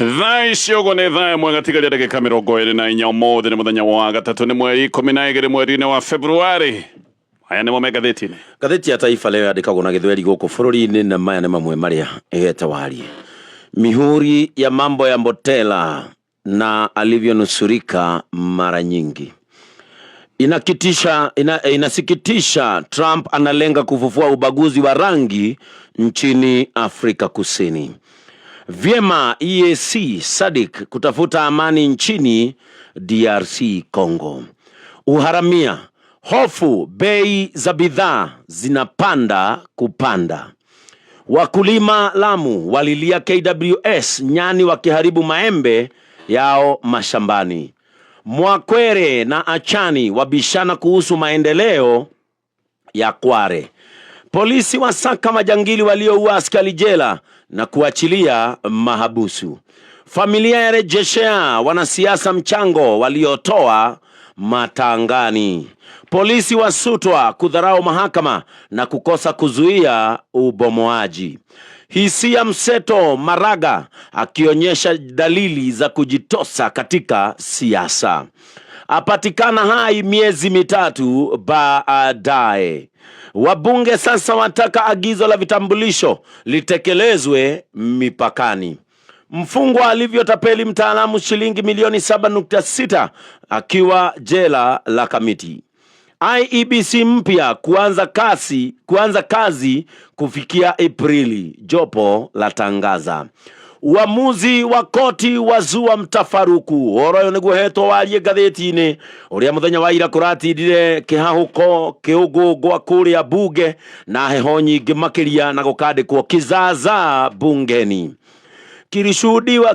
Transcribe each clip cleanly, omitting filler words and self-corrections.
Thaiciogo nĩ thaa ĩmwe gatigaria ndagĩka 24 ũmũthĩ nĩ mũthenya wa gatatu nĩ mweri 12 mweri-inĩ wa Februari. Aya nĩmo me ngathĩti-inĩ. Ngathĩti ya Taifa Leo yandĩkagwo na gĩthweri gũkũ bũrũri-inĩ na maya nĩ mamwe marĩa ĩhete warie. Mihuri ya mambo ya Mbotela na alivyonusurika mara nyingi. Inasikitisha Trump analenga kufufua ubaguzi wa rangi nchini Afrika Kusini. Vyema EAC SADC kutafuta amani nchini DRC Congo. Uharamia, hofu bei za bidhaa zinapanda kupanda. Wakulima Lamu walilia KWS nyani wakiharibu maembe yao mashambani. Mwakwere na Achani wabishana kuhusu maendeleo ya Kware. Polisi wasaka majangili walioua askari jela na kuachilia mahabusu. Familia ya rejeshea wanasiasa mchango waliotoa matangani. Polisi wasutwa kudharau mahakama na kukosa kuzuia ubomoaji. Hisia mseto Maraga akionyesha dalili za kujitosa katika siasa. Apatikana hai miezi mitatu baadaye. Wabunge sasa wataka agizo la vitambulisho litekelezwe mipakani. Mfungwa alivyotapeli mtaalamu shilingi milioni 7.6 akiwa jela la Kamiti. IEBC mpya kuanza kazi kufikia Aprili, jopo la tangaza. Uamuzi wa koti wazua mtafaruku. Oroyo niguhetwo warie ngathĩti-inĩ uria muthenya wa ira kuratindire kihahuko kiugugwa kuria bunge na heho nyingĩ makiria na gukandĩkwo kizaza bungeni.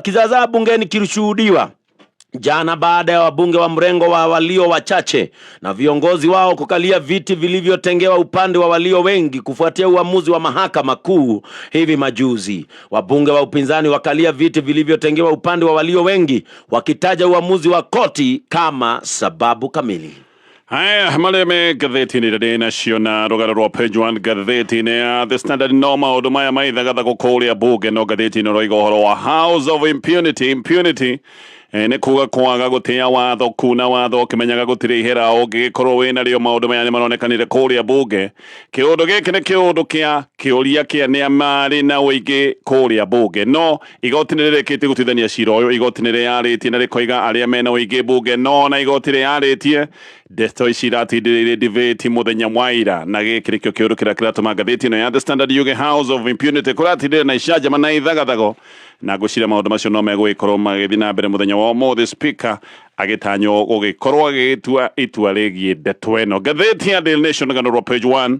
Kizaza bungeni kilishuhudiwa jana baada ya wabunge wa mrengo wa walio wachache na viongozi wao kukalia viti vilivyotengewa upande wa walio wengi kufuatia uamuzi wa mahakama kuu hivi majuzi. Wabunge wa upinzani wakalia viti vilivyotengewa upande wa walio wengi wakitaja uamuzi wa koti kama sababu kamili. Haya maleme gathĩti-inĩ rĩrĩ nacio na rũgano rwa page 1 gathĩti-inĩ ya The Standard no maũndũ maya maithagatha gũkũrĩa bunge no gathĩti-inĩ roiga ũhoro wa House of Impunity ne kuga kwaga gutia watho kuna watho kimenyaga gutire ihera ũngĩkorwo wĩna rĩo maũndũ maya nĩ maronekanire kũrĩa bunge. Kĩũndũ gĩkĩ nĩ kĩũndũ kĩũria kĩa nĩ marĩ na ũingĩ kũrĩa bunge no igoti nĩ rĩrĩkĩtie gũtuithania cira ũyũ. Igoti nĩ rĩarĩtie na rĩkoiga arĩa mena ũingĩ bunge no na igoti rĩarĩtie ndeto ici iratindĩrĩire debate mũthenya wa ira na gĩkĩ nĩkĩo kĩũndũ kĩrĩa kĩratũma ngathĩti ĩno ya The Standard yuge House of Impunity kũratindĩrĩra na icanjama na ithagathago na ngũcira maũndũ macio no megũgĩkorwo magĩthiĩ na mbere mũthenya wa ũmũthĩ. Speaker agĩtanywo gũgĩkorwo agĩtua itua rĩgiĩ ndeto ĩno. Ngathĩti ya Daily Nation rũgano rwa page 1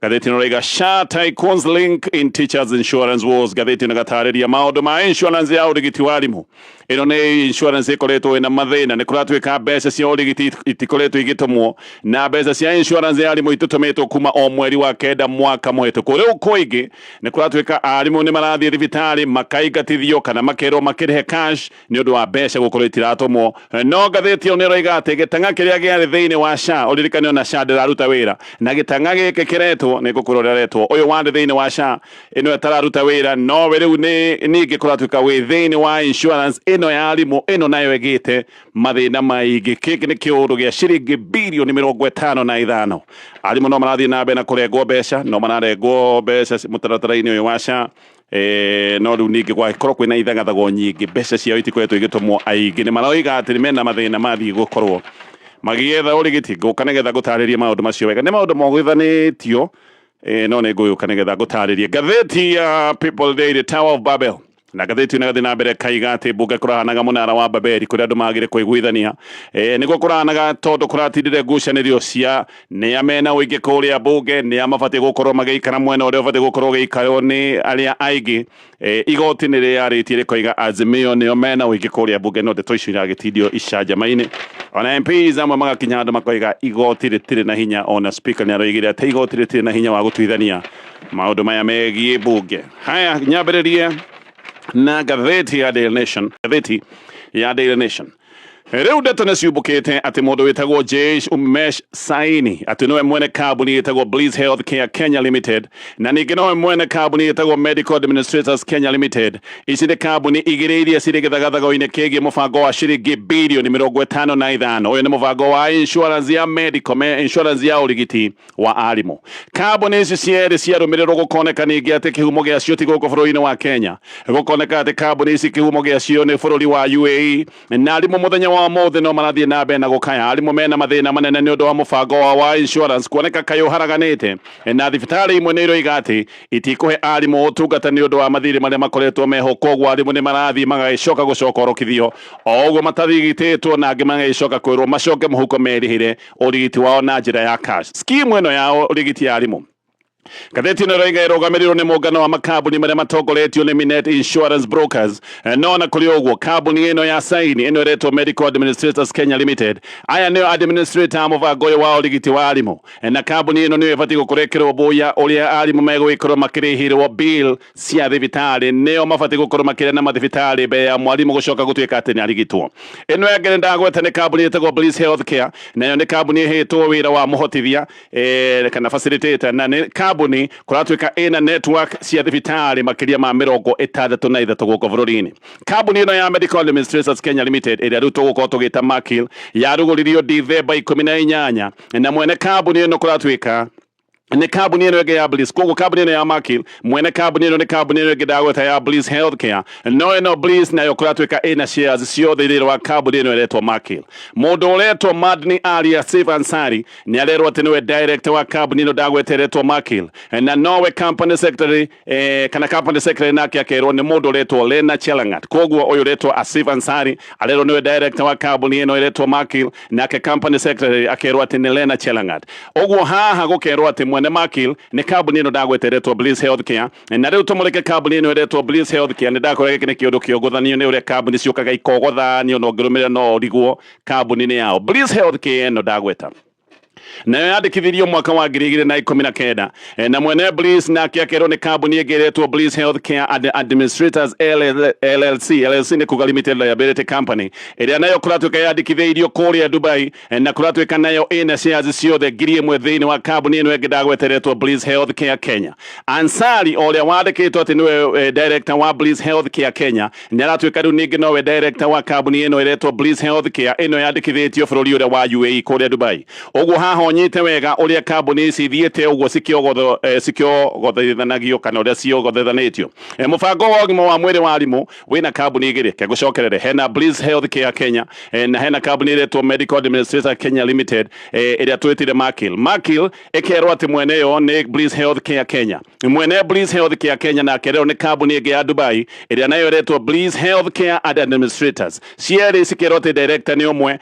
gathĩti ĩno rauga SHA tycoons link in teachers insurance wars. Gathĩti ĩno gatarĩria maũndũ ma insurance ya ũrigiti wa arimũ. Ĩno nĩ insurance ĩkoretwo ĩna mathĩna nĩ kũratuĩka mbeca cia ũrigiti itikoretwo igĩtũmwo na mbeca cia insurance ya arimũ itũtũmĩtwo kuma o mweri wa kenda mwaka mũhĩtũku. Rĩu kũingĩ nĩ kũratuĩka arimũ nĩ marathiĩ thibitarĩ makaingatithio kana makerwo makĩrĩhe cash nĩ ũndũ wa mbeca gũkorwo itiratũmwo. No ngathĩti ĩyo nĩ ĩroiga atĩ gĩtang'a kĩrĩa gĩarĩ thĩinĩ wa SHA ũririkane ona SHA ndĩraruta wĩra na gĩtang'a gĩkĩ kĩretwo nĩ gũkorwo rĩaretwo ũyũ warĩ thĩinĩ wa SHA ĩno ĩtararuta wĩra no we rĩu ningĩ kũratuĩka wĩ thĩinĩ wa insurance ĩno ya arimũ ĩno nayo ĩgĩte mathĩna maingĩ. Gĩkĩ nĩ kĩũndũ gĩa ciringi birioni 55. Arimũ no marathiĩ na mbere na kũrengwo mbeca no mararengwo mbeca mũtaratara-inĩ ũyũ wa SHA. No rĩu ningĩ gwagĩkorwo kwĩna ithagathago nyingĩ mbeca ciao itikoretwo igĩtũmwo aingĩ nĩ maroiga atĩ mena mathĩna mathiĩ gũkorwo magĩetha ũrigiti. Ngũka nĩgetha gũtarĩria maũndũ macio wega nĩ maũndũ mogwithanĩtio no nĩ ngũgĩũka nĩgetha gũtarĩria. Ngathĩti ya People Daily Tower of Babel na gathĩti ĩno gathiĩ na mbere kaiga atĩ bunge kũrahanaga mũnara wa Babeli kũrĩa andũ magĩrĩ kũiguithania. Nĩguo kũrahanaga tondũ kũratindire ngucanĩrio cia nĩ amena ũingĩ kũrĩa bunge nĩ amabatiĩ gũkorwo magĩikara mwena ũrĩa ũbatiĩ gũkorwo gĩikarwo nĩ arĩa aingĩ. Igoti nĩ rĩarĩtie rĩkoiga Azimio nĩo mena ũingĩ kũrĩa bunge no ndeto icio iragĩtindio icanjama-inĩ. Ona MPs amwe magakinya handũ makoiga igoti rĩtirĩ na hinya. Ona speaker nĩ aroigire atĩ igoti rĩtirĩ na hinya wa gũtuithania maũndũ maya megiĩ bunge. Haya nyambĩrĩrie na gathĩti ya Daily Nation. Gathĩti ya Daily Nation Riu ndeto nĩ ciumbũkĩte atĩ mũndũ wĩtagwo Jaish Umesh Saini atĩ nowe mwene kambuni ĩtagwo Bliss Healthcare Kenya Limited na ningĩ nowe mwene kambuni ĩtagwo Medical Administrators Kenya Limited. Ici nĩ kambuni igĩrĩ iria cirĩ gĩthagathago-inĩ kĩgiĩ mũbango wa ciringi birioni 55. Ũyũ nĩ mũbango wa insurance ya medical, insurance ya ũrigiti wa arimũ. Kambuni ici cierĩ ciarũmĩrĩrwo gũkoneka ningĩ atĩ kĩhumo gĩacio ti gũkũ bũrũri-inĩ wa Kenya. Gũkoneka atĩ kambuni ici kĩhumo gĩacio nĩ bũrũri wa UAE na arimũ mũthenya wa mothe no marathiĩ na mbere na gũkaya. Arimũ mena mathĩna manene nĩ ũndũ wa mũbango wa insurance kuoneka kayũharaganĩte na thibitarĩ imwe nĩ iroiga atĩ itikũhe arimũ ũtungata nĩ ũndũ wa mathirĩ marĩa makoretwo meho. Koguo arimũ nĩ marathiĩ magagĩcoka gũcokorokithio o ũguo matarigitĩtwo na angĩ magagĩcoka kwĩrwo macoke mũhuko merĩhĩre ũrigiti wao na njĩra ya cash. Skimu ĩno ya ũrigiti ya arimũ ngathĩti ĩno ĩroiga ĩrũgamĩrĩirwo nĩ mũngano wa makambuni marĩa matongoretio nĩ Minet Insurance Brokers. No na kũrĩ ũguo kambuni ĩno ya Saini ĩno ĩretwo Medical Administrators Kenya Limited, aya nĩo administrator mũbango ũyũ wa ũrigiti wa arimũ, na kambuni ĩno nĩyo ĩbatiĩ gũkũrekerwo boya ũrĩa arimũ megũgĩkorwo makĩrĩhĩrwo bill cia thibitarĩ. Nĩo mabatiĩ gũkorwo makĩrĩa na mathibitarĩ mbere ya mwarimũ gũcoka gũtuĩka atĩ nĩ arigitwo. Ĩno ĩngĩ ndagweta nĩ kambuni ĩtagwo Bliss Healthcare, nayo nĩ kambuni ĩhetwo wĩra wa mũhotithia kana facilitator, na nĩ kambuni kũratuĩka ĩna network cia thibitarĩ makĩria ma 63 gũkũ bũrũri-inĩ. Kambuni ĩno ya Medical Administrators Kenya Limited ĩrĩa rĩu tũgũkorwo tũgĩta Makil yarugũririo Dithemba 18 na mwene kambuni ĩno kũratuĩka nĩ kambuni ĩno ĩngĩ ya Bliss. Koguo kambuni ĩno ya Makil, mwene kambuni ĩno nĩ kambuni ĩno ĩngĩ ndagweta ya Bliss Healthcare. No ĩno Bliss nayo kũratuĩka ĩna shares ciothe thĩinĩ wa kambuni ĩno ĩretwo Makil. Mũndũ ũretwo Madni Alia Saif Ansari nĩ arerwo atĩ nĩwe director wa kambuni ĩno ndagweta ĩretwo Makil, na nowe company secretary kana company secretary nake akerwo nĩ mũndũ ũretwo Lena Chelangat. Koguo ũyũ ũretwo Asif Ansari arerwo nĩwe director wa kambuni ĩno ĩretwo Makil, nake company secretary akerwo atĩ nĩ Lena Chelangat. Ũguo haha gũkerwo atĩ mwene Makil nĩ kambuni ĩno ndagweta ĩretwo Bliss Healthcare, na rĩu tũmũreke kambuni ĩno ĩretwo Bliss Healthcare. Nĩ ndakorwo gĩkĩ nĩ kĩũndũ kĩogothanio nĩ ũrĩa kambuni ciũkaga ikogothanio no ngĩrũmĩrĩra no ũrigwo kambuni-inĩ yao. Bliss Healthcare ĩno ndagweta nayo yandĩkithirio mwaka wa 2019 na mwene Bliss nake akerwo nĩ kambuni ĩngĩ ĩretwo Bliss Healthcare Administrators LLC nĩ kuga Limited Liability Company, ĩrĩa nayo kũratuĩka yandĩkithĩirio kũrĩa Dubai na kũratuĩka nayo ĩna shares ciothe 1,000 thĩinĩ wa kambuni ĩno ĩngĩ ndagweta ĩretwo Bliss Healthcare Kenya. Ansari ũrĩa wandĩkĩtwo atĩ nĩwe director wa Bliss Healthcare Kenya nĩ aratuĩka rĩu ningĩ nowe director wa kambuni ĩno ĩretwo Bliss Healthcare, ĩno yandĩkithĩtio bũrũri ũrĩa wa UAE kũrĩa Dubai. Ũguo haha onyite wega ũrĩa kambuni ici thiĩte ũguo cikĩogothanagio kana ũrĩa ciogothanĩtio. Mũbango wa ũgima wa mwĩrĩ wa arimũ wĩna kambuni igĩrĩ, kegũcokerere hena Bliss Healthcare Kenya na hena kambuni ĩretwo Medical Administrators Kenya Limited ĩrĩa twĩtire Makil. Makil ĩkerwo atĩ mwene yo nĩ Bliss Healthcare Kenya. Mwene Bliss Healthcare Kenya na akerwo nĩ kambuni ĩngĩ ya Dubai ĩrĩa nayo ĩretwo Bliss Healthcare Administrators. Cierĩ cikerwo atĩ director nĩ ũmwe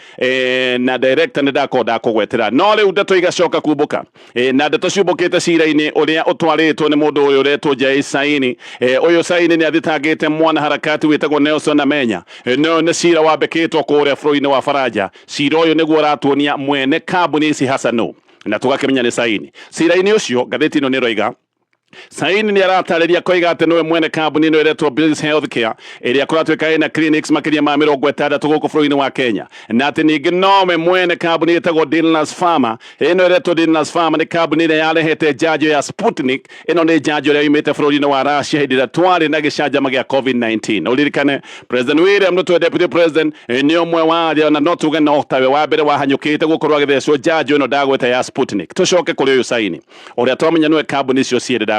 na director nĩ ndakũgwetera. No rĩu ndeto igacoka kumbũka na ndeto ciumbũkĩte cira-inĩ ũrĩa ũtwarĩtwo nĩ mũndũ ũyũ ũretwo Jaish Saini. Ũyũ Saini nĩ athitangĩte mwana harakati wĩtagwo Nelson Amenya. No nĩ cira wambĩkĩtwo kũrĩa bũrũri-inĩ wa Faranja. Cira ũyũ nĩguo ũratuonia mwene kambuni ici hasa nũ, na tũgakĩmenya nĩ Saini. Cira-inĩ ũcio ngathĩti ĩno nĩ ĩroiga Saini nĩ aratarĩria koiga atĩ nĩwe mwene kambuni ĩno ĩretwo Bliss Healthcare ĩrĩa kũratuĩka ĩna clinics makĩria ma 60 gũkũ bũrũri-inĩ wa Kenya, na atĩ ningĩ nowe mwene kambuni ĩtagwo Dillners Pharma. Ĩno ĩretwo Dillners Pharma nĩ kambuni ĩrĩa yarehete njanjo ya Sputnik. Ĩno nĩ njanjo ĩrĩa yumĩte bũrũri-inĩ wa Russia hĩndĩ ĩrĩa twarĩ na gĩcanjama gĩa COVID-19. Ũririkane President William Ruto Deputy President nĩ ũmwe wa arĩa na no tuge no tawe wa mbere wahanyũkĩte gũkorwo agĩthecwo njanjo ĩno ndagweta ya Sputnik. Tũcoke kũrĩ ũyũ Saini ũrĩa twamenya nĩwe kambuni icio cierĩ ndagweta.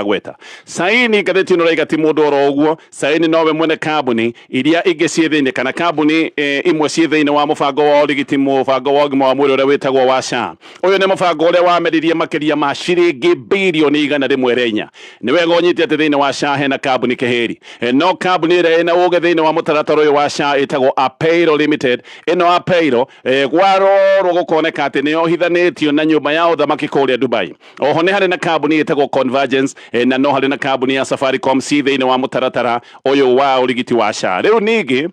Saini ngathĩti ĩno raiga ti mũndũ oro ũguo. Saini nowe mwene kambuni iria ingĩ ciĩ thĩinĩ kana kambuni imwe ciĩ thĩinĩ wa mũbango wa ũrigiti, mũbango wa ũgima wa mwĩrĩ ũrĩa wĩtagwo wa SHA. Ũyũ nĩ mũbango ũrĩa wameririe makĩria ma ciringi birioni 104. Nĩ wega ũnyite atĩ thĩinĩ wa SHA hena kambuni kĩhĩri, no kambuni ĩrĩa ĩna ũũgĩ thĩinĩ wa mũtaratara ũyũ wa SHA ĩtagwo Apollo Limited. Ĩno Apollo gwarorwo gũkoneka atĩ nĩ yohithanĩtio na nyũmba ya ũthamaki kũrĩa Dubai. Oho nĩ harĩ na kambuni ĩtagwo Convergence na no harĩ na kambuni ya Safaricom ci thĩinĩ wa mũtaratara ũyũ wa ũrigiti wa SHA. Rĩu ningĩ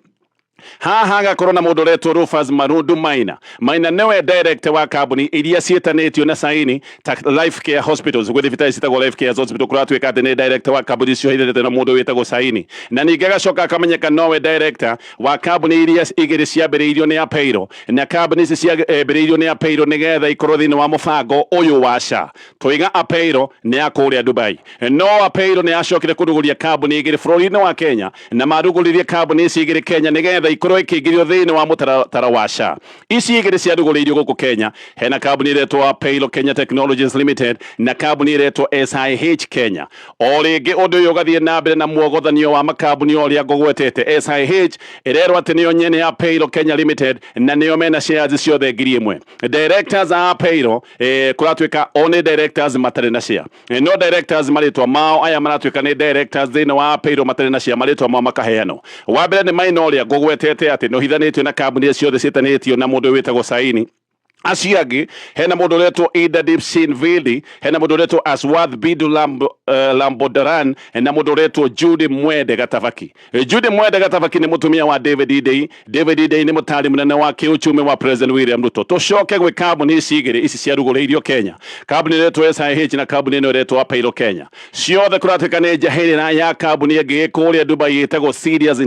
haha gakorwo na mundu retwo Rufus Marundu Maina newe director wa kambuni iria cietanitio na saini ta Life Care Hospitals gwe thibitarĩ citagwo Life Care Hospital kuratuika ati ni director wa kambuni cio hirete na mundu witagwo saini na ninge gacoka akamenyeka nowe director wa kambuni iria igiri ciambĩrĩirio ni Apollo na kambuni ici ciambĩrĩirio ni Apollo nigetha ikorwo thiini wa mubango uyu wa SHA twiga Apollo ni akuria Dubai no Apollo ni acokire kuruguria kambuni igiri bũrũri-inĩ wa Kenya na marugũririe kambuni ici igiri Kenya nigetha ikorwo ikĩingĩrio thiini wa mũtaratara wa SHA ici igiri ciarugũrĩirio gũkũ Kenya hena kambuni iretwo Apollo Kenya Technologies Limited na kambuni iretwo SIH Kenya o rĩngĩ ũndũ ũyũ ũgathiĩ na mbere na muogothanio wa makambuni ũrĩa ngũgwetete SIH ĩrerwo atĩ nĩyo nyene ya Apollo Kenya Limited na nĩyo mena shares ciothe 1,000 directors a Apollo kuratuĩka one directors matarĩ na share no directors marĩtwa mao aya maratuĩka nĩ directors thĩinĩ wa Apollo matarĩ na share marĩtwa mao makaheanwo wa mbere nĩ Maina ũrĩa ngũgwetete atĩ no hithanĩtio na kambuni ciothe ciĩtanĩtio na mũndũ wĩtagwo saini acio angĩ hena mundu uretwo Ida Dipsin Vili hena mundu uretwo Aswath Bidu Lambodaran na mundu uretwo Judy Mwende Gatavaki Judy Mwende Gatavaki ni mutumia wa David Idei ni mutari munene wa kiuchumi wa President William Ruto tucoke gwe kambuni ici igiri ici ciarugũrĩirio Kenya kambuni iretwo SIH na kambuni ino iretwo Apollo Kenya ciothe kuratuĩka nĩ njahĩrĩra ya kambuni ĩngĩ kũrĩa Dubai ĩtagwo Sirius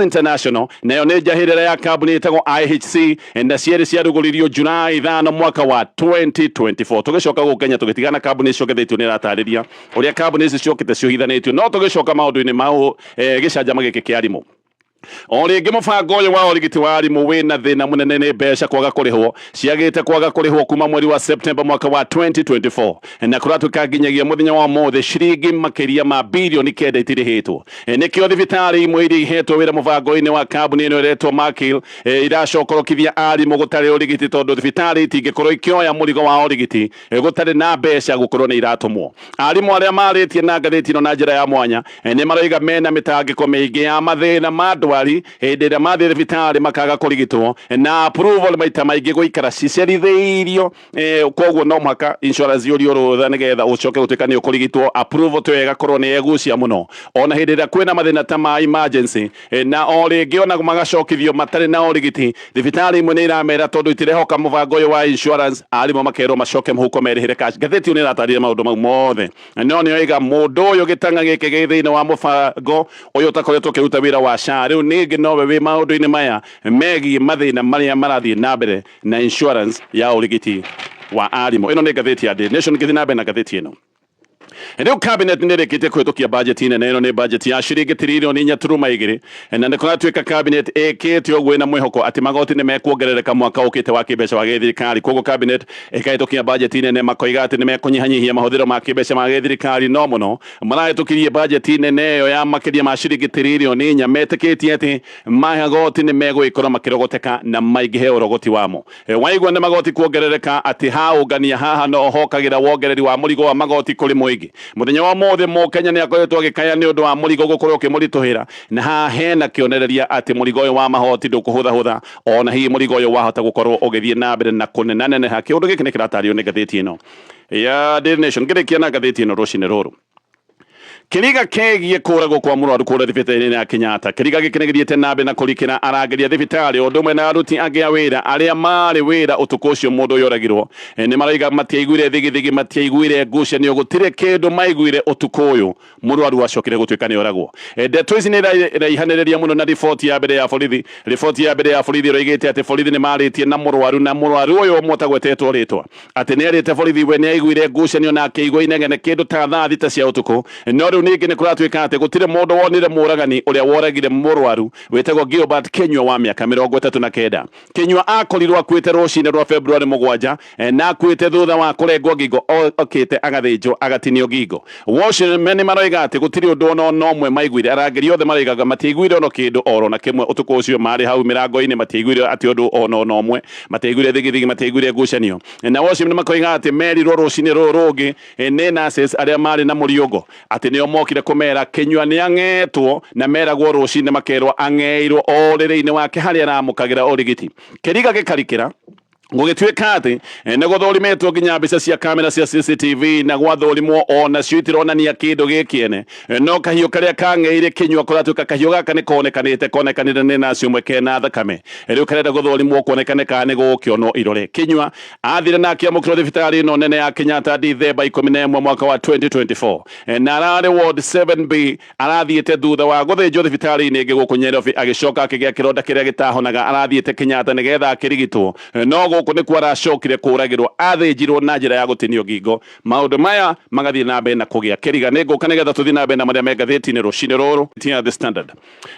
International nayo nĩ njahĩrĩra ya kambuni ĩtagwo IHC na cierĩ ciarugũrĩirio Julai 5 mwaka wa 2024 tugicoka gũkũ Kenya tũgĩtigana kambuni icokethetio nĩ ratarĩria ũrĩa kambuni ici ciokete ciohithanĩtio no tũgicoka maũndũ-inĩ mao gĩcanjama gĩkĩ kĩa arimũ o rĩngĩ mũbango ũyũ wa ũrigiti wa arimũ wĩna thĩna mũnene nĩ mbeca kwaga kũrĩhwo ciagĩte kwaga kũrĩhwo kuma mweri wa September mwaka wa 2024 na kuratuĩka nginyagia mũthenya wa ũmũthĩ ciringi makĩria ma bilioni 9 itirĩhĩtwo nĩkĩo thibitarĩ imwe iria ihetwo wĩra mũbango-inĩ wa kambuni ĩno ĩretwo Makil iracokorokithia arimũ gũtarĩ ũrigiti tondũ thibitarĩ itingĩkorwo ikĩoya mũrigo wa ũrigiti gũtarĩ na mbeca gũkorwo nĩ iratũmwo arimũ arĩa marĩtie na ngathĩti ĩno na njĩra ya mwanya nĩ maroiga mena mĩtangĩko mĩingĩ ya mathĩna ma ndwari hĩndĩ ĩrĩa mathiĩ thibitarĩ makaga kũrigitwo na approval maita maingĩ gũikara cicerithĩirio koguo no mũhaka insurance yũrio rũtha nĩgetha ũcoke gũtuĩka nĩ ũkũrigitwo approval to ĩgakorwo nĩ egucia mũno ona hĩndĩ ĩrĩa kwĩna mathĩna ta ma emergency na o rĩngĩ ona magacokithio matarĩ na ũrigiti thibitarĩ imwe nĩ iramera tondũ itirehoka mũbango ũyũ wa insurance arimũ makerwo macoke mũhuko merĩhĩre cash ngathĩti nĩ ĩratarĩria maũndũ mau mothe no nĩoiga mũndũ ũyũ gĩtanga gĩkĩ gĩ thĩinĩ wa mũbango ũyũ ũtakoretwo ũkĩruta wĩra wa SHA rĩu ningĩ nowe wĩ maũndũ-inĩ maya megiĩ mathĩna marĩa marathiĩ na mbere na insurance ya ũrigiti wa arimũ ĩno nĩ ngathĩti ya Daily Nation gĩthiĩ na mbere na ngathĩti ĩno rĩu cabinet nĩ ĩrĩkĩtie kũhĩtũkia budget nene ĩno nĩ budget ya ciringi tiririoni 4.2 na nĩ kũratuĩka cabinet ĩkĩte ũguo ĩna mwĩhoko atĩ magoti nĩ mekuongerereka mwaka ũkĩte wa kĩmbeca wa gĩthirikari koguo cabinet ĩkahĩtũkia budget nene makoiga atĩ nĩ mekũnyihanyihia mahũthĩro ma kĩmbeca ma gĩthirikari no mũno marahĩtũkirie budget nene ĩyo ya makĩria ma ciringi tiririoni 4 metĩkĩtie atĩ magoti nĩ megũgĩkorwo makĩrogoteka na maingĩhe ũrogoti wamo waigua nĩ magoti kuongerereka atĩ haũngania haha no hokagĩra wongereri wa mũrigo wa magoti kũrĩ mũingĩ muthenya wa mothe Mũkenya nĩ akoretwo agĩkaya nĩ ũndũ wa mũrigo gũkorwo ũkĩmũritũhĩra na haha hena kĩonereria atĩ mũrigo ũyũ wa mahoti ndũkũhũthahũtha ona hihi mũrigo ũyũ wahota gũkorwo ũgĩthiĩ na mbere na kũnenaneneha kĩũndũ gĩkĩ nĩ kĩratarĩrio nĩ ngathĩti ĩno ya Daily Nation ngĩrĩkia na ngathĩti ĩno rũcinĩ rũrũ kĩriga kĩgiĩ kũragwo kwa mũrwaru kũrĩa thibitarĩ-inĩ ya Kenyatta kĩriga gĩkĩ nĩ gĩthiĩte na mbere na kũrikĩra arangĩria thibitarĩ ũndũ ũmwe na aruti angĩ a wĩra arĩa marĩ wĩra ũtukũ ũcio mũndũ ũyũ oragirwo nĩ maroiga matiaiguire thigithigi matiaiguire ngucanio gũtirĩ kĩndũ maiguire ũtukũ ũyũ mũrwaru acokire gũtuĩka nĩ oragwo ndeto ici nĩ iraihanĩrĩria mũno na riboti ya mbere ya borithi ĩroigĩte atĩ borithi nĩ marĩtie na mũrwaru ũyũ mũtagwetetwo rĩtwa atĩ nĩ erĩte borithi we nĩ aiguire ngucanio na akĩigua inegene kĩndũ ta thaa thita cia ũtukũ no rĩu ningĩ nĩ kũratuĩka atĩ gũtirĩ mũndũ wonire mũragani ũrĩa woragire mũrwaru wĩtagwo Gilbert Kenyua wa mĩaka 39 Kenyua akorirwo akuĩte rũcinĩ rwa February 7 na akuĩte thutha wa kũrengwo ngingo okĩte agathĩnjwo agatinio ngingo Watchmen maroiga atĩ gũtirĩ ũndũ ona ũmwe maiguire arangĩri othe maroigaga matiaiguire ono kĩndũ oro na kĩmwe ũtukũ ũcio marĩ hau mĩrango-inĩ matiaiguire atĩ ũndũ ona ũmwe matiaiguire thigithigi matiaiguire ngucanio na Watchmen makoiga atĩ merirwo rũcinĩ rũrũ rũngĩ nĩ nurses arĩa marĩ na mũriũngo atĩ nĩo mokire kũmera Kenyua nĩ ang'etwo na meragwo rũcinĩ makerwo ang'eirwo o rĩrĩ-inĩ wake harĩa aramũkagĩra ũrigiti kĩriga gĩkarikĩra gugituika ati ne guthurimetwo nginya mbica cia kamera cia CCTV na gwathurimwo ona cio itironania kindu gikiene no kahiu karia kangeire kinyua kuratuika kahiu gaka ni konekanire ni nacio mwe kena thakame riu karenda guthurimwo kuonekane kana ni gukionwo irore kinyua athire na akiamukirwo thibitari no nene ya Kenyatta Dithemba 11 mwaka wa 2024 na arari ward 7B arathiite thutha wa guthinjwo thibitari-ini ingi guku Nyeri agicoka akigia kironda kiria gitahonaga arathiite Kenyatta nigetha akirigitwo no guku ni kwa aracokire kuragirwo athinjirwo na njira ya gutinio ngingo maundu maya magathie na mbere na kugia kiriga ni nguka nigetha tuthie na mbere na maria megatheti-ini rucini ruru tia The Standard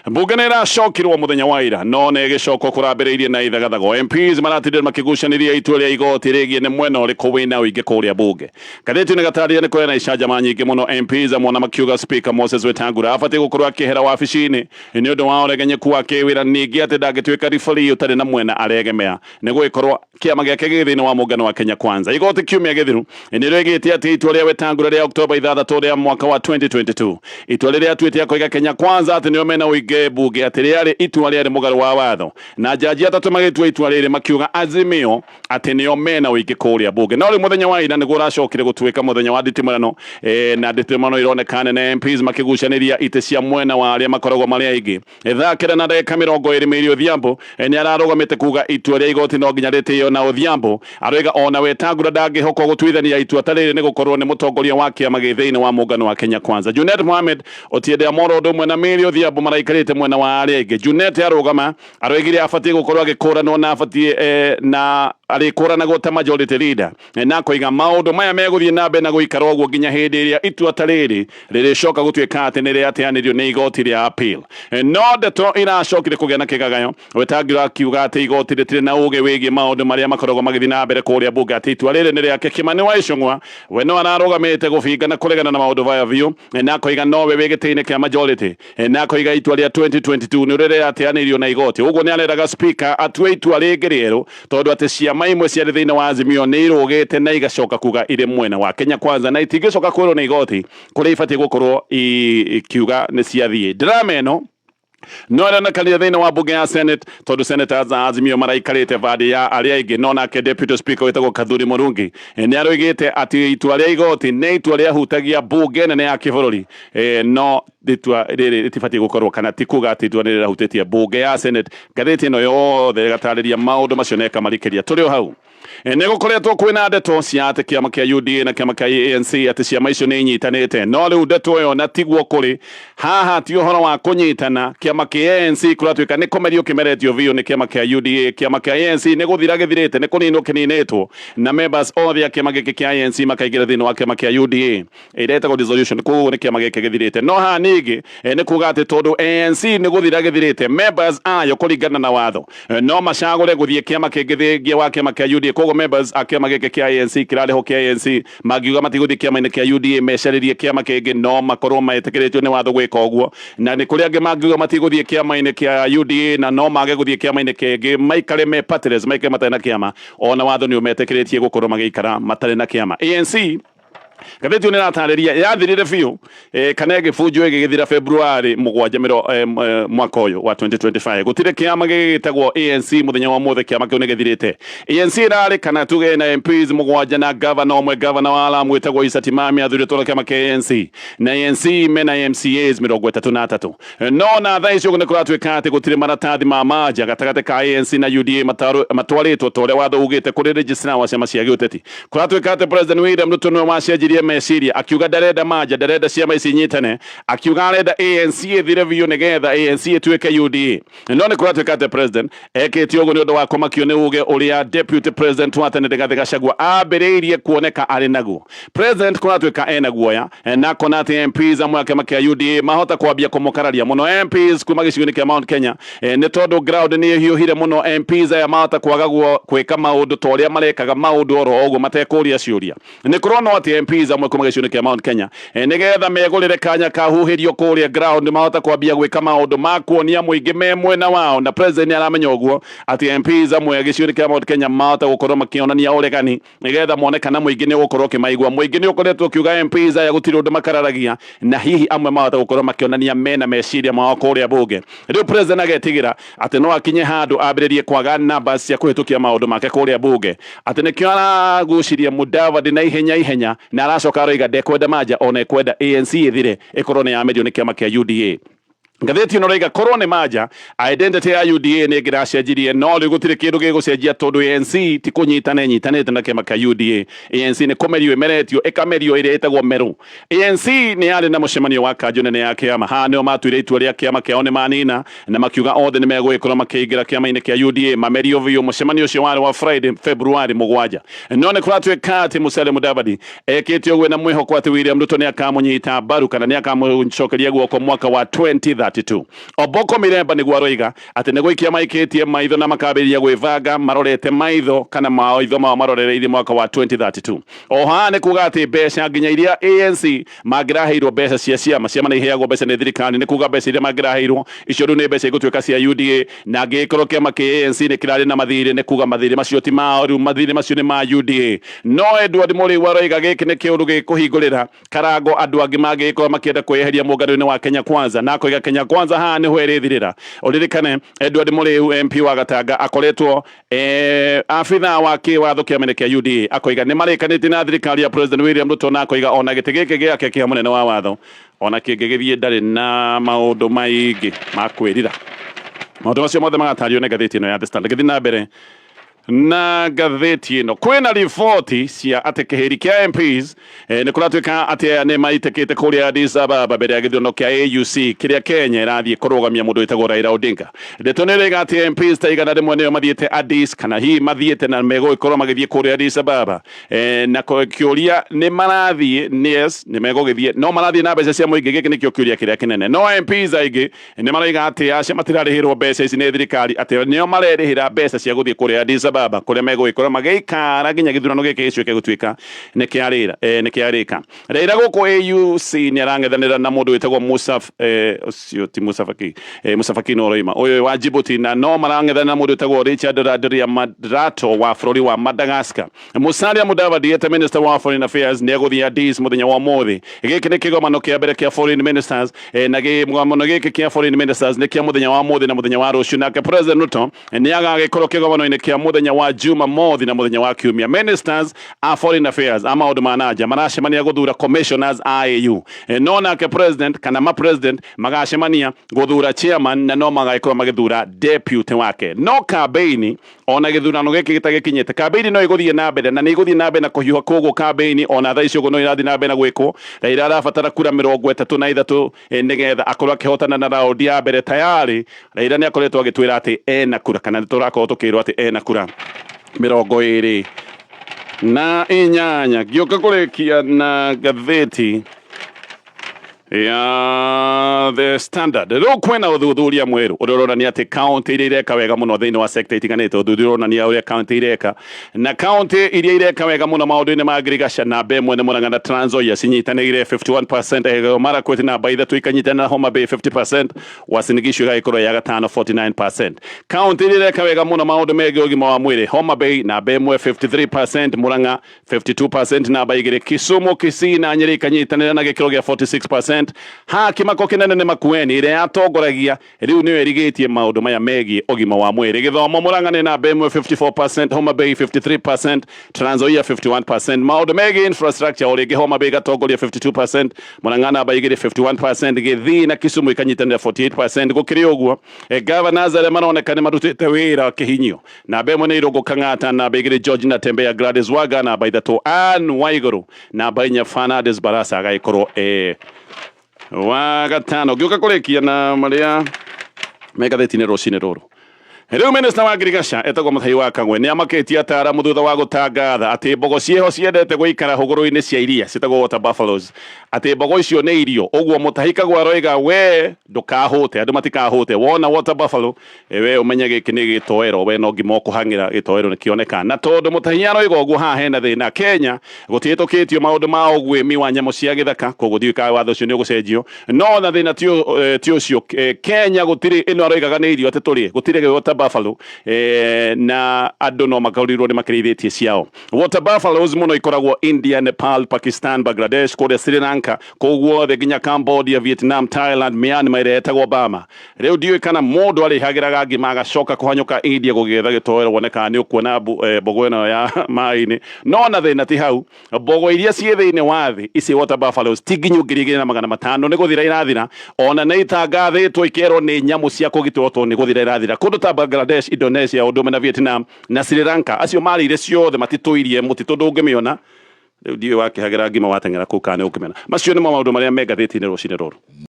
mbunge ni iracokirwo muthenya wa ira no ne gicoko kurambiriirie na ithagathago MPs maratindira makigucaniria itua ria igoti rigie ni mwena uriku wina uingi kuria bunge gatheti-ini gataria ni kwena icanjama nyingi muno MPs amona makiuga Speaker Moses Wetangula abatie gukorwo akihera wabici-ini ni undu wa uregenyeku akiwira ningi ati ndangituika referee utari na mwena aregemea ni gwikorwo kiama giake githini wa muungano wa Kenya Kwanza igoti kiumia githiru ni rigite ati itua ria Wetangula ria Oktoba 6 ria mwaka wa 2022 itua ria atuite kuiga Kenya Kwanza ati nio mena uige bunge ati riari itua ria mugaru wa watho na jaji atatu magitua itua riri makiuga Azimio ati nio mena uige kuria bunge no ri muthenya wa ira ni guracokire gutuika muthenya wa nditimurano na nditimurano ironekana na MPs makigucaniria ite cia mwena wa aria makoragwo mari aingi thakira na ndagika 20 Mary Odhiambo ni ararugamite kuga itua ria igoti no nginya ritio na Odhiambo aroiga ona Wetangula ndangihokwo gutuithania itua tariri ni gukorwo ni mutongoria wa kiama githini wa muungano wa Kenya Kwanza Junet Mohamed Otiende Amolo ndo mwena Mary Odhiambo maraikarite mwena wa aria aingi Junet arugama aroigire afatie gukorwo agikuranwo na afatie na arikuranago ta majority leader na koiga maundu maya meguthie na mbere na guikara uguo nginya hindi iria itua tariri riricoka gutuika ati ni riateanirio ni igoti ria appeal no ndeto iracokire kugia na kigagayo Wetangula akiuga ati igoti ritire na uge wigie maundu maria makoragwo magithie na mbere kuria bunge ati itua riri ni riake Kimani wa Icũng'wa we no ararugamite gubinga na kuregana na maundu vaya view na koiga no we wigitine kia majority na koiga itua ria 2022 ni riri ateanirio na igoti uguo ni areraga speaker atue itua ringi rieru tondu ati ciama imwe cia thina wa Azimio ni irugite na igacoka kuga ire mwena wa Kenya Kwanza na itigicoka kwirwo na igoti kuria ifatie gukorwo ikiuga ni ciathie drama eno no aranakaria thina wa bunge ya Senate tondu senators a Azimio maraikarite vadi ya aria ingi no nake deputy speaker wetagwo Kathuri Murungi ni aroigite ati itua ria igoti ni itua ria hutagia bunge nene ya kibururi no itua riri ritifatie gukorwo kana ti kuga ati itua riri rahutitie bunge ya Senate gatheti ino yothe gatariria maundu macio neka marikiria turi hau ne gukoretwo kwina ndeto cia ati kiama kia UDA na kiama kia ANC ati ciama icio ni inyitanite no riu ndeto yo na tiguo kuri haha ti uhoro wa kunyitana kiama kia ANC kuratuika ni komerio kimeretio vio ni kiama kia UDA kiama kia ANC ni guthira githirite ni kunino kininetwo na members othe ya kiama giki kia ANC makaigira thini wa kiama kia UDA iretagwo dissolution kuguo ni kiama giki githirite no haha ningi ni kuga ati tondu ANC ni guthira githirite members ayo kuringana na watho no macagure guthie kiama kingi wa kiama kia UDA kogo members a kiama giki kia ANC kirariho kia ANC magiuga matiguthi kiama-ini kia UDA mecaririe kiama kingi no makorwo maitikiritio ni watho gwika uguo na ni kuri angi magiuga matiguthi kiama-ini kia UDA na no mage guthie kiama-ini kingi maikare me parties maikare matari na kiama ona watho ni umetikiritie gukorwo magiikara matari na kiama ANC gatheti ni ratariria yathirire biu kana gifunjo gigithira February 7 mwaka uyu wa 2025 gutire kiama gigitagwo ANC muthenya wa mothe kiama kiu ni githirite ANC rari kana tuge na MPs mugwanja na governor omwe governor wa Lamu wetagwo Issa Timami athurĩtwo kiama kia ANC na ANC mena MCAs 33 no na thaa icio ni kuratuika ati gutire maratathi ma maja gatagate ka ANC na UDA matwaritwo tore watho ugite kuri registrar wa ciama cia giuteti kuratuika ati President William Ruto no macenjirie meciria akiuga ndarenda maja ndarenda ciama ici nyitane akiuga arenda ANC ithire vio nigetha ANC ituike UDA no ni kuratuika ati president ekitio uguo ni undu wa kumakio ni uge uria deputy president wa tene Rigathi Gachagua ambiriirie kuoneka ari naguo president kuratuika ena guoya na kona ati MPs amwe kiama kia UDA mahota kwambia kumukararia muno MPs kuma gicigo-ini kia Mount Kenya ni tondu ground ni hiuhire muno MPs aya mahota kwika maundu toria marekaga maundu oro uguo matekuria ciuria ni kurona ati MPs MPs amwe kuma gĩcigo kĩa Mount Kenya nigetha megũrĩre kanya kahuhĩrio kũrĩa ground mahota kwambia gwĩka maũndũ ma kuonia mũingĩ me mwena wao na president aramenya ũguo atĩ MPs amwe gĩcigo kĩa Mount Kenya mahota gũkorwo makĩonania ũregani nigetha mone kana mũingĩ nĩ ũgũkorwo ũkĩmaigua. Mũingĩ nĩ ũkoretwo ũkiuga MPs aya gũtirĩ ũndũ makararagia na hihi amwe mahota gũkorwo makĩonania mena meciria mao kũrĩa bunge. Rĩu president agetigĩra atĩ no akinye handũ ambĩrĩrie kwaga namba cia kũhĩtũkia maũndũ make kũrĩa bunge, atĩ nĩkĩo aragucirie Mudavadi na ihenya na aracoka aroiga ndekwenda manja ona ekwenda ANC ĩthire ĩkorwo nĩ yamerio nĩ kĩama kĩa UDA. Ngathĩti ĩno roiga korwo nĩ manja identity ya UDA nĩ ĩngĩracenjirie no rĩu gũtirĩ kĩndũ gĩgũcenjia tondũ ANC ti kũnyitana ĩnyitanĩte na kĩama kĩa UDA. ANC nĩ kũmerio ĩmeretio ĩkamerio ĩrĩa ĩtagwo Meru. ANC nĩ yarĩ na mũcemanio wa kanjũ nene ya kĩama, haha nĩo matuire itua rĩa kĩama kĩao nĩ manina na makiuga othe nĩ megũgĩkorwo makĩingĩra kĩama-inĩ kĩa UDA mamerio biũ. Mũcemanio ũcio warĩ wa Friday February 7 no nĩ kũratuĩka atĩ Musalia Mudavadi ekĩte ũguo na mwĩhoko atĩ William Ruto nĩ akamũnyita mbaru kana nĩ akamũcokeria guoko mwaka wa 2032. Oboko Miremba nĩguo aroiga atĩ nĩ gũikia maikĩtie maitho na makambĩrĩria gwĩvanga marorete maitho kana maitho mao marorereirie mwaka wa 2032. Oha nĩ kuga atĩ mbeca nginya iria ANC mangĩraheirwo mbeca cia ciama nĩ iheagwo mbeca nĩ thirikari, nĩ kuga mbeca iria mangĩraheirwo icio rĩu nĩ mbeca igũtuĩka cia UDA na angĩkorwo kĩama kĩa ANC nĩ kĩrarĩ na mathirĩ nĩ kuga mathirĩ macio ti mao, rĩu mathirĩ macio nĩ ma UDA. No Edward Mũrĩu aroiga gĩkĩ nĩ kĩũndũ gĩkũhingũrĩra karango andũ angĩ mangĩkorwo makĩenda kwĩyeheria mũngano-inĩ wa Kenya Kwanza na akoiga Kenya Kwanza haha nĩho ĩrĩthirĩra. Ũririkane Edward Mũrĩu MP wa Gatanga akoretwo abitha wa kĩwatho kĩama-inĩ kĩa UDA akoiga nĩ marĩkanĩtie na thirikari ya President William Ruto na akoiga ona gĩtĩ gĩkĩ gĩake kĩa mũnene wa watho ona kĩngĩgĩthiĩ ndarĩ na maũndũ maingĩ ma kwĩrira. Maũndũ macio mothe magatario nĩ ngathĩti ĩno ya The Standard. Gĩthiĩ na mbere na ngathĩti ĩno kwĩna riboti cia atĩ kĩhĩri kĩa MPs nĩ kũratuĩka atĩ nĩ maitĩkĩte kũrĩa Addis Ababa mbere ya gĩthurano kĩa AUC kĩrĩa Kenya ĩrathiĩ kũrũgamia mũndũ wĩtagwo Raila Odinga. Ndeto nĩ ĩroiga atĩ MPs ta igana rĩmwe nĩo mathiĩte Addis kana hihi mathiĩte na megũgĩkorwo magĩthiĩ kũrĩa Addis Ababa na kĩũria nĩ marathiĩ yes nĩ megũgĩthiĩ no marathiĩ na mbeca cia mũingĩ. Gĩkĩ nĩkĩo kĩũria kĩrĩa kĩnene. No MPs aingĩ nĩ maroiga atĩ acio matirarĩhĩrwo mbeca ici nĩ thirikari, atĩ nĩo marerĩhĩra mbeca cia gũthiĩ kũrĩa Addis Ababa kũrĩa megũgĩkorwo magĩikara nginya gĩthurano gĩkĩ gĩcuĩke gũtuĩka nĩ kĩarĩka. Raila gũkũ AUC nĩ arang'ethanĩra na mũndũ wĩtagwo ũcio ti Musafaki no Roima ũyũ wa Djibouti na no marang'ethanĩra na mũndũ wĩtagwo Richard Radrato wa bũrũri wa Madagascar. Musalia Mudavadi eta Minister wa Foreign Affairs nĩ egũthiĩ Addis mũthenya wa ũmũthĩ. Gĩkĩ nĩ kĩgomano kĩa mbere kĩa Foreign Ministers na kĩgomano gĩkĩ kĩa Foreign Ministers nĩ kĩa mũthenya wa ũmũthĩ na mũthenya wa rũciũ, nake President Ruto nĩ agagĩkorwo kĩgomano-inĩ kĩa mũthenya wa Jumamothi na mũthenya wa Kiumia. Ministers a Foreign Affairs a maũndũ ma nanja maracemania gũthura commissioners a AU no nake president kana ma president magacemania gũthura chairman na no magagĩkorwo magĩthura deputy wake. No campaign ona gĩthurano gĩkĩ gĩtagĩkinyĩte, campaign no ĩgũthiĩ na mbere na nĩ ĩgũthiĩ na mbere na kũhiũha koguo campaign ona thaa icio no ĩrathiĩ na mbere na gwĩkwo. Raila arabatara kura 33 nĩgetha akorwo akĩhotana na raundi ya mbere. Tayari Raila nĩ akoretwo agĩtwĩra atĩ ena kura kana tũrakorwo tũkĩrwo atĩ ena kura 28. Ngĩũka kũrĩkia na ngathĩti ya The Standard. Rĩu kwĩna ũthuthuria mwerũ ũrĩa ũronania atĩ kaunti iria ireka wega mũno thĩinĩ wa sector itiganĩte. Ũthuthuria ũronania ũrĩa kaunti ireka na kaunti iria ireka wega mũno maũndũ-inĩ ma ngirigaca namba ĩmwe nĩ Murang'a na Trans Nzoia cinyitanĩire 51%, Marakwet namba ithatũ ikanyitanĩra Homa Bay 50%, Uasin Gishu ĩgagĩkorwo ya gatano 49%. Kaunti iria ireka wega mũno maũndũ megiĩ ũgima wa mwĩrĩ, Homa Bay namba ĩmwe 53%, Murang'a 52%, namba igĩrĩ Kisumu, Kisii na Nyeri ikanyitanĩra na gĩkĩro gĩa 46%. Ha kĩmako kĩnene nĩ Makueni ĩrĩa yatongoragia rĩu nĩyo ĩrigĩtie maũndũ maya megiĩ ũgima wa mwĩrĩ. Gĩthomo Murang'a nĩ namba ĩmwe 54%, Homa Bay 53%, Trans Nzoia 51%. Maũndũ megiĩ infrastructure o rĩngĩ Homa Bay gatongoria 52%, Murang'a namba igĩrĩ 51%, Gĩthii na Kisumu ikanyitanĩra 48%. Gũkĩrĩ ũguo governors arĩa maroneka nĩ marutĩte wĩra kĩhinyio. Namba ĩmwe nĩ Irũngũ Kang'ata, namba igĩrĩ George Natembeya, Gladys Wanga namba ithatũ, Anne Waigũrũ namba inya, Fernandes Barasa agagĩkorwo wa gatano. Ngĩũka kũrĩkia na marĩa me ngathĩti-inĩ rũcinĩ rũrũ. Riu minister wa Girigasha etagwo Muthai wa Kang'we ni amakitie ataramu thutha wa gutangatha ati mbogo cieho ciendete guikara huguru-ini cia iria citagwo water buffaloes ati mbogo icio ni irio uguo Mutahi Kagwe aroiga we ndukahute andu matikahute wona water buffalo we umenye giki ni gitoero we no ngima ukuhangira gitoero nikioneka na tondu Mutahi aroiga uguo haha hena thina Kenya gutitukitio maundu ma ugwimi wa nyamu cia githaka koguo thiuka watho ucio ni ugucenjio no na thina ti ucio Kenya gutiri ino aroigaga ni irio ati turi gutiri water buffalo na andu no makarirwo ni makirithetie ciao water buffaloes muno ikoragwo India, Nepal, Pakistan, Bangladesh, kuria Sri Lanka koguo the nginya Cambodia, Vietnam, Thailand, Myanmar iretagwo Burma riu ndiui kana mundu arihagiraga ngima agacoka kuhanyuka India gugetha gitoero woneka ni ukuona mbogo ino ya mai-ini no na thina ti hau mbogo iria cie thiini wa thi ici water buffaloes tiginyu 2,500 ni guthira irathira ona ni itangathitwo ikerwo ni nyamu cia kugitwo ni guthira irathira kundu ta Bangladesh, Indonesia, Udome na Vietnam na Sri Lanka acio marire ciothe matituirie mutitu ndungimiona riu ndiui wakihagira ngima watengera kuu kana ukimena macio ni maundu maria me ngathiti-ini rucini ruru.